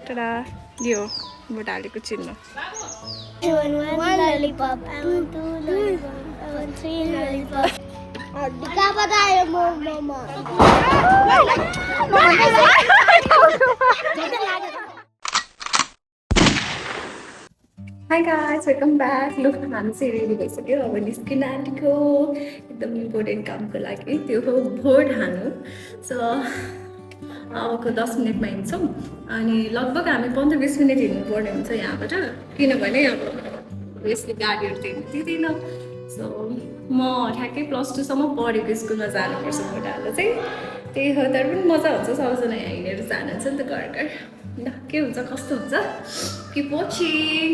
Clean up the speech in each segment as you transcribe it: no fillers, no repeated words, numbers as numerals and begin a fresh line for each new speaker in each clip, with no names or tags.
टडा यो भोट हालेको चिन्ह
one lollipop. I want two lollipop. I want three lollipop. Dika बतायो ममा
Hi guys, welcome back. Look, हामी चाहिँ रेडी भइसक्यो अब निस्किन आँटेको एकदम इम्पोर्टेन्ट कामको लागि त्यो हो भोट हाल्नु सो अबको 10 मिनटमा हिँड्छौँ अनि लगभग हामी 15-20 मिनट हिँड्नुपर्ने हुन्छ यहाँबाट किनभने अब यसले गाडीहरू दिँदैन सो म ठ्याक्कै +2 सम्म पढेको स्कुलमा जानुपर्छ भोट हाल्न चाहिँ त्यही हो तर पनि मजा हुन्छ सबैजना यहाँ हिँडेर जानुहुन्छ नि त घर ल के हुन्छ कस्तो हुन्छ कि वाचिङ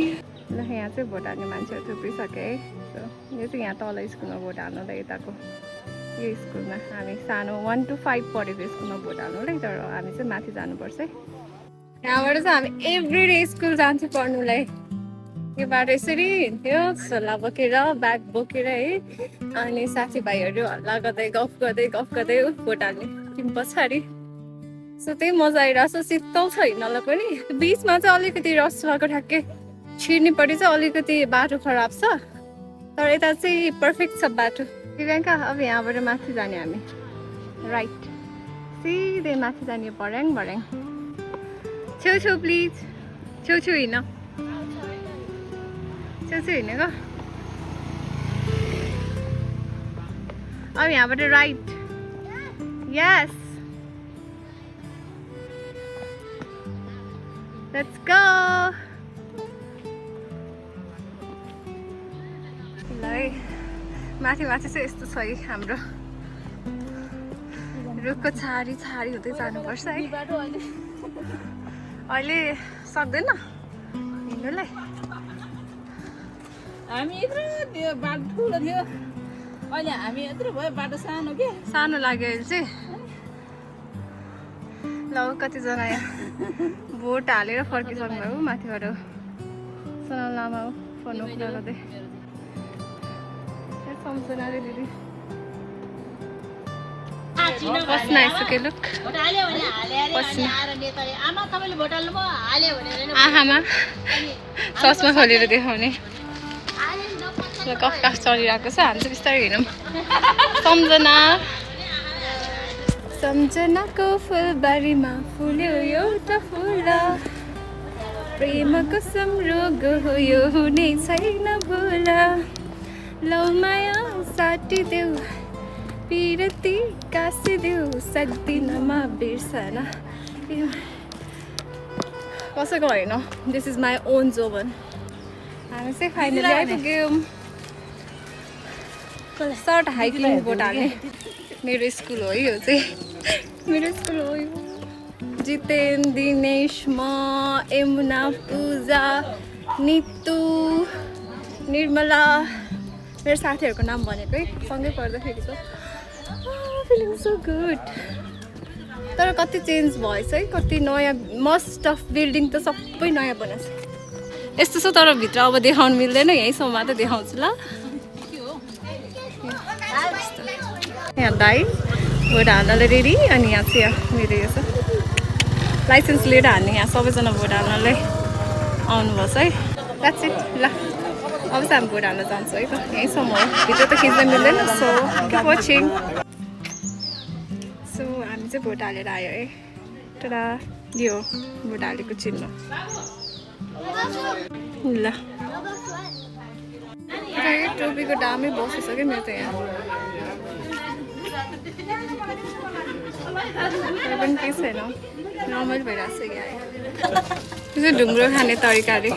ल यहाँ चाहिँ भोट हाल्ने मान्छेहरू थुप्रिसके है सो यो चाहिँ यहाँ तल स्कुलमा भोट हाल्नु त यताको यो स्कुलमा हामी सानो 1 to 5 पढेको स्कुलमा भोट हाल्नुलाई तर हामी चाहिँ माथि जानुपर्छ है यहाँबाट चाहिँ हामी एभ्री डे स्कुल जान्छौँ पढ्नुलाई यो बाटो यसरी हिँड्थ्यो झोला बोकेर ब्याग बोकेर है अनि साथीभाइहरू हल्ला गर्दै गफ गर्दै भोट हाल्ने टिम पछाडि सो त्यही मजा आइरहेको छ शीतल छ हिँड्नलाई पनि बिचमा चाहिँ अलिकति रस भएको ठ्याक्कै छिर्नेपट्टि चाहिँ अलिकति बाटो खराब छ तर यता चाहिँ पर्फेक्ट छ बाटो दिव्याङ्का अब यहाँबाट माथि जाने हामी राइट सिधै माथि जाने भर्याङ छेउ प्लिज छेउ हिँड छेउ हिँडेको अब यहाँबाट राइट यस लेट्स गो ल है माथि चाहिँ यस्तो छ है हाम्रो रुखको छारी हुँदै जानुपर्छ है अहिले सक्दैन हिँड्नुलाई
हामी यत्रो त्यो बाटो ठुलो थियो अहिले हामी यत्रो भयो बाटो सानो के
सानो लाग्यो अहिले चाहिँ ल कतिजना यहाँ भोट हालेर फर्किसक्नु भयो माथिबाट सोनाल लामा हो फोनमा कुरा गर्दै सम्झना रे दिदी बस्न आइसक्यो लुक आहामा चस्मा खोलेर देखाउने कफ चलिरहेको छ हामी चाहिँ बिस्तारै हिँडौँ सम्झनाको फुलबारीमा फुल्यो एउटा फुल प्रेमको सम्रोग हो यो हुने छैन भुल लौ माया साटिदेऊ पिरती कासिदेऊ सक्दिनमा बिर्सन कसैको होइन दिस इज माई ओन जोबन हामी चाहिँ फाइनली आइपुग्यौँ सर्ट हाइकिङ भोट हाल्ने मेरो स्कुल हो यो चाहिँ मेरो स्कुल हो यो जितेन दिनेश म यमुना पूजा नितु निर्मला मेरो साथीहरूको नाम भनेको है सँगै पढ्दाखेरिको फिलिङ सो गुड तर कति चेन्ज भएछ है कति नयाँ मस्ट अफ बिल्डिङ त सबै नयाँ बनाएको छ यस्तो छ तर भित्र अब देखाउनु मिल्दैन यहीँसम्म मात्रै देखाउँछु ल यहाँ दाइ भोट हाल्नलाई रेडी अनि यहाँ चाहिँ मेरो यो छ लाइसेन्स लिएर हाल्ने यहाँ सबैजना भोट हाल्नलाई आउनुभएको है द्याट्स इट ल अब चाहिँ हामी भोट हाल्न जान्छौँ है त यहीँसम्म हो भित्र त खिच्न मिल्दैन सो किप वाचिङ सो हामी चाहिँ भोट हालेर आयो है तर यो भोट हालेको चिन्ह ल टोपीको दामै बसिसक्यो मेरो त यहाँ पनि केही छैन नर्मल भइरहेको छ कि आयो ढुङ्ग्रो खाने तरिकाले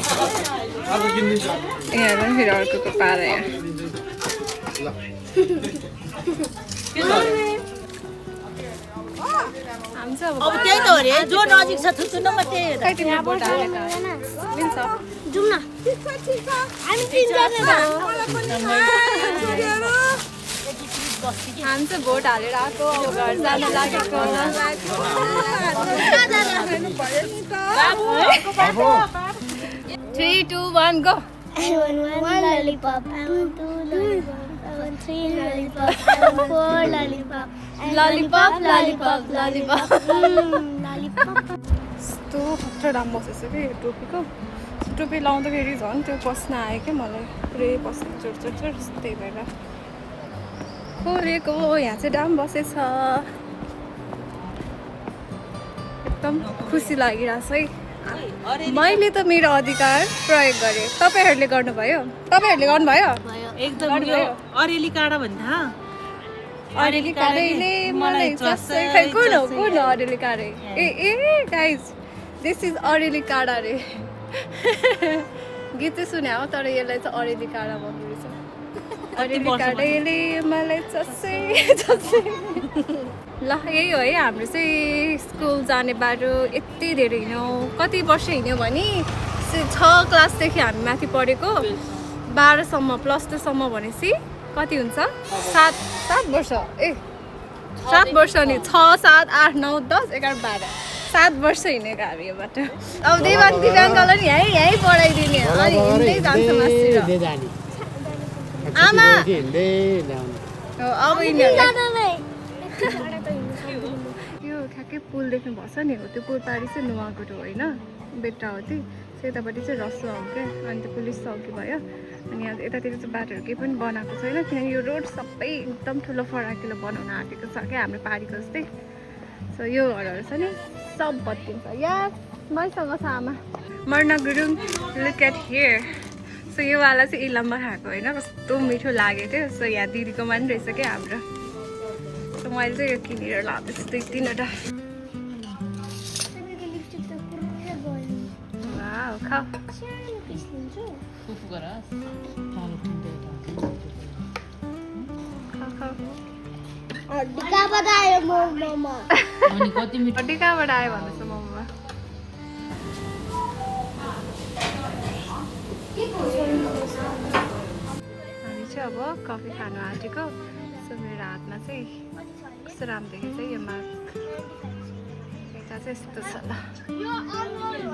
यहाँ पनि फेरि अर्को पारा यहाँ हामी चाहिँ अब
त्यही त हो रे जो नजिक छ थुचुन म त्यही
हो भोट हालेको मिल्छ
जाउँ न हामी तिनजना
हामी चाहिँ भोट हालेर आएको अब घर जान लागेको 3, 2, 1 go
I want one lollipop. I want two lollipop. I want three lollipop. I want four lollipop.
lollipop lollipop lollipop
Lollipop.
यस्तो खतरा दाम बसेछ कि यो टोपीको टोपी लाउँदाखेरि झन् त्यो पस्न आयो क्या मलाई पुरै पस्न चोट त्यही भएर खोलेको यहाँ चाहिँ दाम बसेछ एकदम खुसी लागिरहेछ है मैले त मेरो अधिकार प्रयोग गरेँ तपाईँहरूले गर्नुभयो
एकदम अरेली काँडा भन्दा
अरेली काँडैले मलाई चस्सै खै कुन हो अरेली काँडै ए गाइज दिस इज अरेली काँडा रे गीत चाहिँ सुने हो तर यसलाई चाहिँ अरेली काँडा भन्दो रहेछ अरेली काँडैले मलाई चस्सै ल यही हो है हाम्रो चाहिँ स्कुल जाने बाटो यति धेरै हिँड्यौँ कति वर्ष हिँड्यौँ भने 6 क्लासदेखि हामी माथि पढेको 12सम्म +2सम्म भनेपछि कति हुन्छ 7 वर्ष 7 वर्ष नि 6 7 8 9 10 11 12 7 वर्ष हिँडेको हामी यो बाटो अब दिव्याङ्गलाई नि यहीँ पढाइदिने अनि हिँड्दै जान्छ मासतिर आमा अब यिनीहरूलाई यो ठ्याक्कै पुल देख्नु भएको छ नि हो त्यो पुल पारि चाहिँ नुवाकोट हो होइन बेट्टावती यतापट्टि चाहिँ रसुवा हो क्या अनि त्यो पुलिस चौकी भयो अनि यहाँ यतातिर चाहिँ बाटोहरू केही पनि बनाएको छैन किनकि यो रोड सबै एकदम ठुलो फराकिलो बनाउन आँटेको छ क्या हाम्रो पारीको जस्तै सो यो घरहरू छ नि सब भत्किन्छ या मैसँग छ आमा मर्ना Gurung look at here so यो वाला चाहिँ इलाममा खाएको होइन कस्तो मिठो लागेको थियो सो यहाँ दिदीकोमा पनि रहेछ क्या हाम्रो सो मैले चाहिँ यो किनेर लाँदैछु 2-3वटा खाऊ
कहाँबाट आयो मोमोमा
कहाँबाट आयो भन्दैछ मोमोमा हामी चाहिँ अब कफी खानु आँटेको सो मेरो हातमा चाहिँ कस्तो राम्रो देखेको छ यो मार्क यता चाहिँ यस्तो छ ल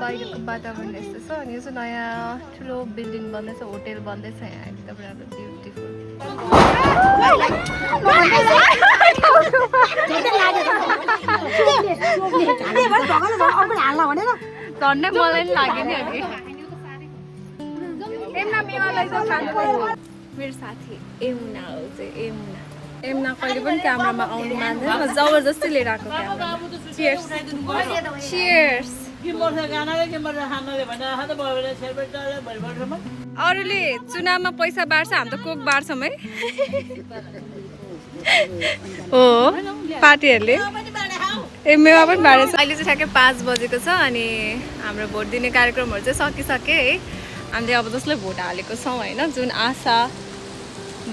बाहिरको वातावरण यस्तो छ अनि यो चाहिँ नयाँ ठुलो बिल्डिङ बन्दैछ होटेल बन्दैछ यहाँ एकदम राम्रो ब्युटिफुल झन्डै मलाई पनि लाग्यो नि अनि मेरो साथी एमुना हो चाहिँ एमुना कहिले पनि क्यामरामा आउनु मान्दैन जबरजस्ती लिएर आएको क्यामरा चियर्स अरूले चुनावमा पैसा बाँड्छ हामी त कोक बाँड्छौँ है हो पार्टीहरूले मेवा पनि बाँडेछ अहिले चाहिँ ठ्याक्कै 5 बजेको छ अनि हाम्रो भोट दिने कार्यक्रमहरू चाहिँ सकिसक्यो है हामीले अब जसलाई भोट हालेको छौँ होइन जुन आशा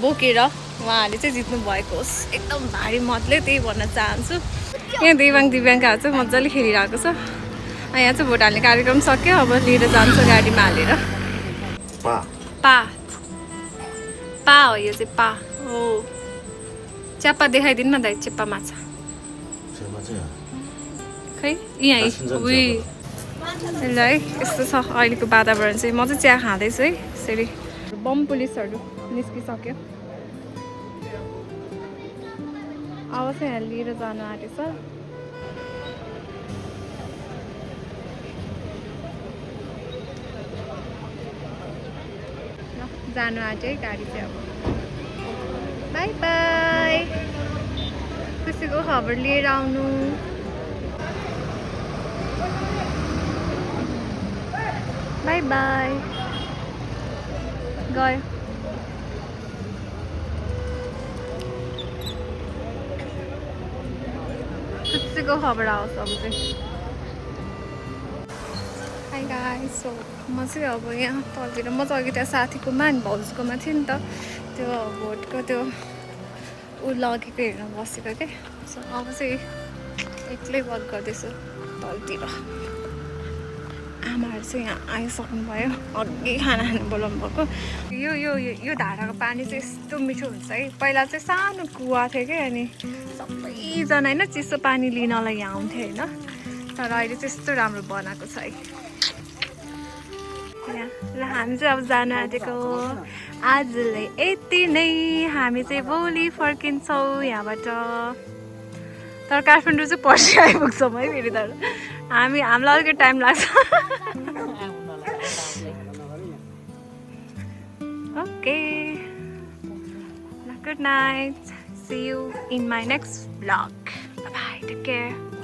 बोकेर उहाँहरूले चाहिँ जित्नु भएको होस् एकदम भारी मतले त्यही भन्न चाहन्छु यहाँ दिव्याङ्गहरू चाहिँ मजाले खेलिरहेको छ यहाँ चाहिँ भोट हाल्ने कार्यक्रम सक्यो अब लिएर जान्छ गाडीमा हालेर पा हो यो चाहिँ पा हो च्याप्पा देखाइदिनु न दाइ चेप्पा माछा खै यहीँ उही ल है यस्तो छ अहिलेको वातावरण चाहिँ म चाहिँ चिया खाँदैछु है यसरी बम पुलिसहरू निस्किसक्यो अब चाहिँ यहाँ लिएर जानु आँटेछ जानु आँट्यो है गाडी चाहिँ अब बाई बाई खुसीको खबर लिएर आउनु बाई बाई गयो खुसीको खबर आओस् अब चाहिँ हाई गाइस सो म चाहिँ अब यहाँ तलतिर म चाहिँ अघि त्यहाँ साथीकोमा अनि भाउजूकोमा थिएँ नि त त्यो भोटको त्यो ऊ लगेको हेर्न बसेको क्या सो अब चाहिँ एक्लै वर्क गर्दैछु तलतिर आमाहरू चाहिँ यहाँ आइसक्नुभयो अघि खाना खानु बोलाउनु भएको यो यो यो धाराको पानी चाहिँ यस्तो मिठो हुन्छ है पहिला चाहिँ सानो कुवा थियो क्या अनि सबैजना होइन चिसो पानी लिनलाई यहाँ आउँथ्यो होइन तर अहिले चाहिँ यस्तो राम्रो बनाएको छ है यहाँ ल हामी चाहिँ अब जानु आँटेको आजलाई यति नै हामी चाहिँ भोलि फर्किन्छौँ यहाँबाट तर काठमाडौँ चाहिँ पर्सि आइपुग्छौँ है फेरि तर हामीलाई अलिकति टाइम लाग्छ okay good night see you in my next vlog bye take care